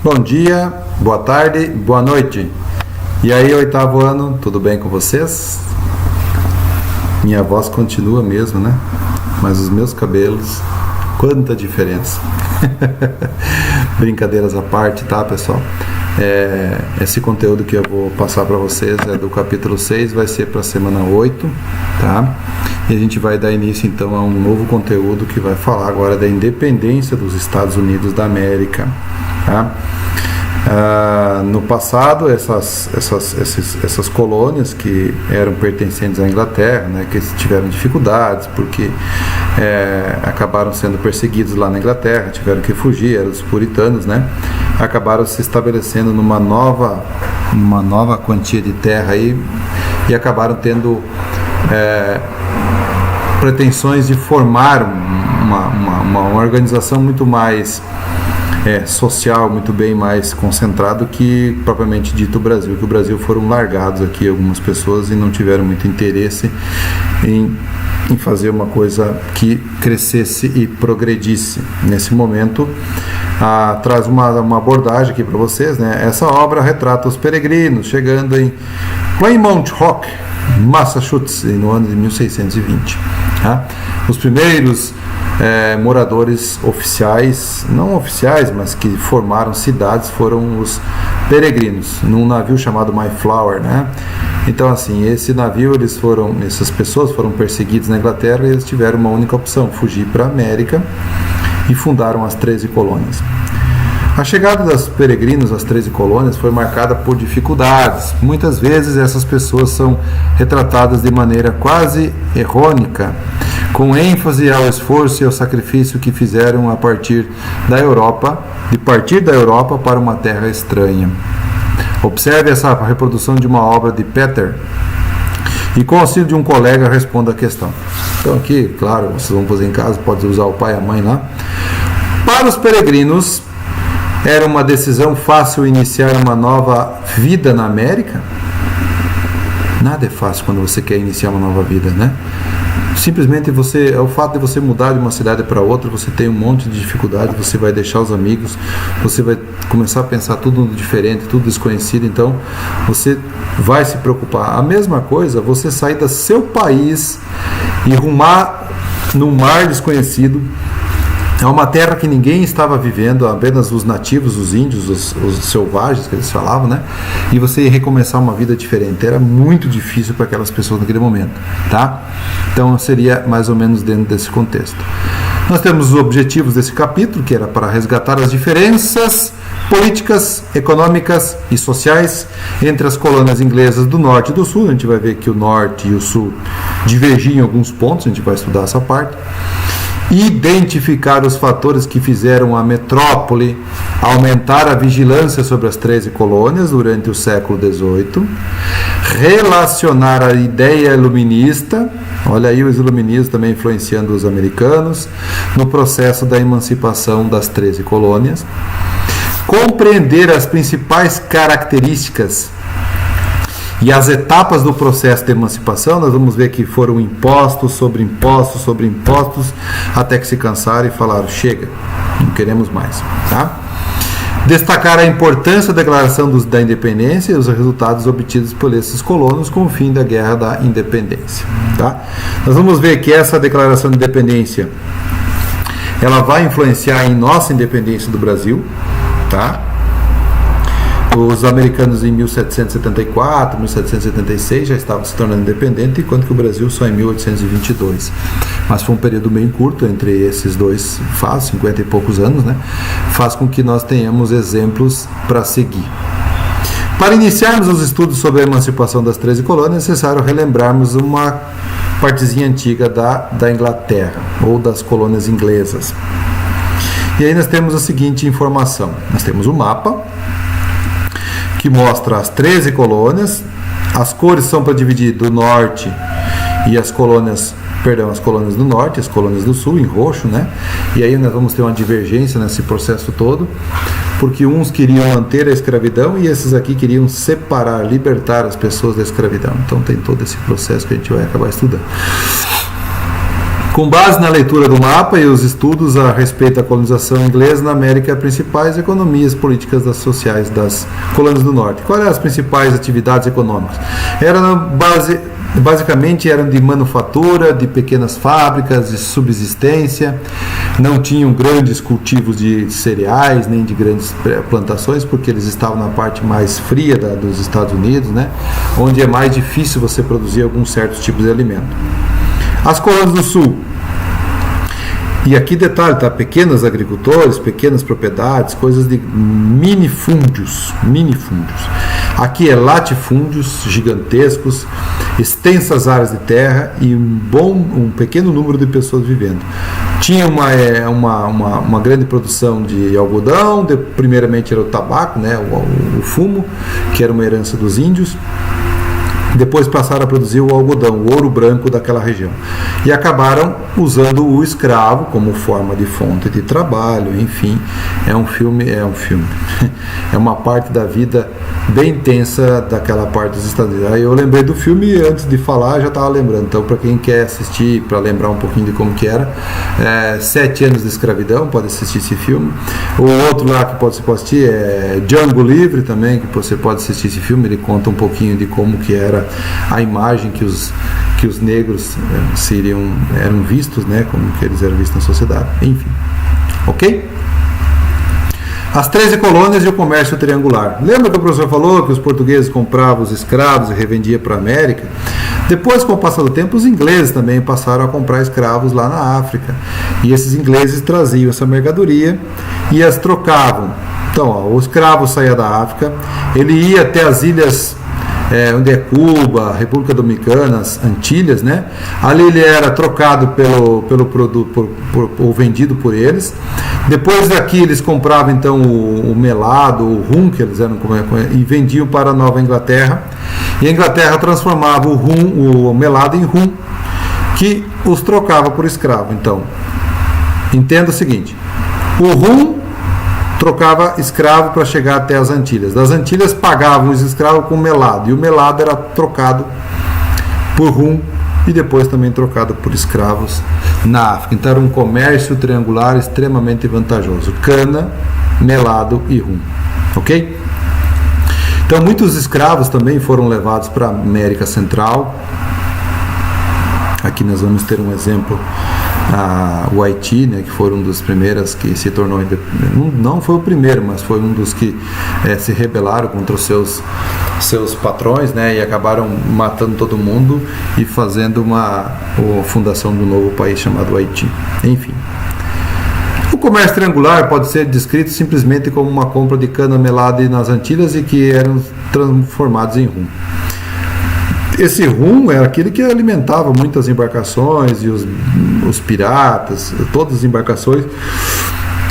Bom dia, boa tarde, boa noite. E aí, 8º ano, tudo bem com vocês? Minha voz continua mesmo, né? Mas os meus cabelos, quanta diferença. Brincadeiras à parte, tá, pessoal? Esse conteúdo que eu vou passar para vocês é do capítulo 6, vai ser para a semana 8, tá? E a gente vai dar início então a um novo conteúdo que vai falar agora da independência dos Estados Unidos da América, tá? No passado, essas colônias que eram pertencentes à Inglaterra, né, que tiveram dificuldades porque acabaram sendo perseguidos lá na Inglaterra, tiveram que fugir, eram os puritanos, né, acabaram se estabelecendo numa nova quantia de terra aí, e acabaram tendo pretensões de formar uma organização muito mais social, muito bem mais concentrado que propriamente dito o Brasil, que o Brasil foram largados aqui algumas pessoas e não tiveram muito interesse em fazer uma coisa que crescesse e progredisse. Nesse momento, traz uma abordagem aqui para vocês, né? Essa obra retrata os peregrinos chegando em Plymouth Rock, Massachusetts, no ano de 1620. Tá? Os primeiros moradores oficiais, não oficiais, mas que formaram cidades, foram os peregrinos, num navio chamado Mayflower, né? Então, assim, esse navio, essas pessoas foram perseguidas na Inglaterra e eles tiveram uma única opção: fugir para a América, e fundaram as 13 colônias. A chegada dos peregrinos às 13 colônias foi marcada por dificuldades. Muitas vezes essas pessoas são retratadas de maneira quase errônica, com ênfase ao esforço e ao sacrifício que fizeram de partir da Europa para uma terra estranha. Observe essa reprodução de uma obra de Peter e, com o auxílio de um colega, responda a questão. Então aqui, claro, vocês vão fazer em casa, pode usar o pai e a mãe lá. Para os peregrinos, era uma decisão fácil iniciar uma nova vida na América? Nada é fácil quando você quer iniciar uma nova vida, né? Simplesmente o fato de você mudar de uma cidade para outra, você tem um monte de dificuldade, você vai deixar os amigos, você vai começar a pensar tudo diferente, tudo desconhecido, então você vai se preocupar. A mesma coisa, você sair do seu país e rumar num mar desconhecido, é uma terra que ninguém estava vivendo, apenas os nativos, os índios, os selvagens que eles falavam, né? E você ia recomeçar uma vida diferente. Era muito difícil para aquelas pessoas naquele momento, tá? Então seria mais ou menos dentro desse contexto. Nós temos os objetivos desse capítulo, que era para resgatar as diferenças políticas, econômicas e sociais entre as colônias inglesas do norte e do sul. A gente vai ver que o norte e o sul divergiam em alguns pontos, a gente vai estudar essa parte. Identificar os fatores que fizeram a metrópole aumentar a vigilância sobre as 13 colônias durante o século XVIII, relacionar a ideia iluminista, olha aí os iluministas também influenciando os americanos, no processo da emancipação das 13 colônias, compreender as principais características e as etapas do processo de emancipação. Nós vamos ver que foram impostos sobre impostos sobre impostos, até que se cansaram e falaram: chega, não queremos mais, tá? Destacar a importância da declaração da independência e os resultados obtidos por esses colonos com o fim da Guerra da Independência, tá? Nós vamos ver que essa declaração de independência, ela vai influenciar em nossa independência do Brasil, tá? Os americanos em 1774, 1776 já estavam se tornando independentes, enquanto que o Brasil só em 1822. Mas foi um período bem curto entre esses dois, 50 e poucos anos, né? Faz com que nós tenhamos exemplos para seguir. Para iniciarmos os estudos sobre a emancipação das 13 colônias, é necessário relembrarmos uma partezinha antiga da Inglaterra, ou das colônias inglesas. E aí nós temos a seguinte informação: nós temos um mapa que mostra as 13 colônias, as cores são para dividir do norte e as colônias do norte, as colônias do sul em roxo, né? E aí nós vamos ter uma divergência nesse processo todo, porque uns queriam manter a escravidão e esses aqui queriam separar, libertar as pessoas da escravidão. Então tem todo esse processo que a gente vai acabar estudando. Com base na leitura do mapa e os estudos a respeito da colonização inglesa na América, principais economias políticas sociais das colônias do norte. Quais eram as principais atividades econômicas? Basicamente eram de manufatura, de pequenas fábricas, de subsistência, não tinham grandes cultivos de cereais, nem de grandes plantações, porque eles estavam na parte mais fria dos Estados Unidos, né? Onde é mais difícil você produzir alguns certos tipos de alimento. As colônias do sul. E aqui detalhe, tá? Pequenos agricultores, pequenas propriedades, coisas de minifúndios. Aqui é latifúndios gigantescos, extensas áreas de terra e um pequeno número de pessoas vivendo. Tinha uma grande produção de algodão, primeiramente era o tabaco, né? O fumo, que era uma herança dos índios. Depois passaram a produzir o algodão, o ouro branco daquela região. E acabaram usando o escravo como forma de fonte de trabalho, enfim. É um filme. É uma parte da vida bem intensa daquela parte dos Estados Unidos. Aí eu lembrei do filme e antes de falar já estava lembrando. Então, para quem quer assistir, para lembrar um pouquinho de como que era, 7 anos de escravidão, pode assistir esse filme. O outro lá que você pode assistir é Django Livre também, que você pode assistir esse filme. Ele conta um pouquinho de como que era a imagem que os negros eram vistos, né, como que eles eram vistos na sociedade, enfim, ok? As 13 colônias e o comércio triangular. Lembra que o professor falou que os portugueses compravam os escravos e revendiam para a América? Depois, com o passar do tempo, os ingleses também passaram a comprar escravos lá na África, e esses ingleses traziam essa mercadoria e as trocavam. Então, o escravo saía da África, ele ia até as ilhas onde é Cuba, República Dominicana, as Antilhas, né? Ali ele era trocado pelo produto ou vendido por eles. Depois daqui eles compravam então o melado, o rum, que eles eram e vendiam para a Nova Inglaterra. E a Inglaterra transformava o melado em rum, que os trocava por escravo. Então, entenda o seguinte: o rum trocava escravo para chegar até as Antilhas. Das Antilhas pagavam os escravos com melado, e o melado era trocado por rum e depois também trocado por escravos na África. Então era um comércio triangular extremamente vantajoso: cana, melado e rum, ok? Então muitos escravos também foram levados para a América Central. Aqui nós vamos ter um exemplo, o Haiti, né, que foi um dos primeiros que se tornou, não foi o primeiro, mas foi um dos que se rebelaram contra os seus patrões, né, e acabaram matando todo mundo e fazendo a fundação de um novo país chamado Haiti. Enfim, o comércio triangular pode ser descrito simplesmente como uma compra de cana melada nas Antilhas e que eram transformados em rum. Esse rum era aquele que alimentava muitas embarcações e os piratas, todas as embarcações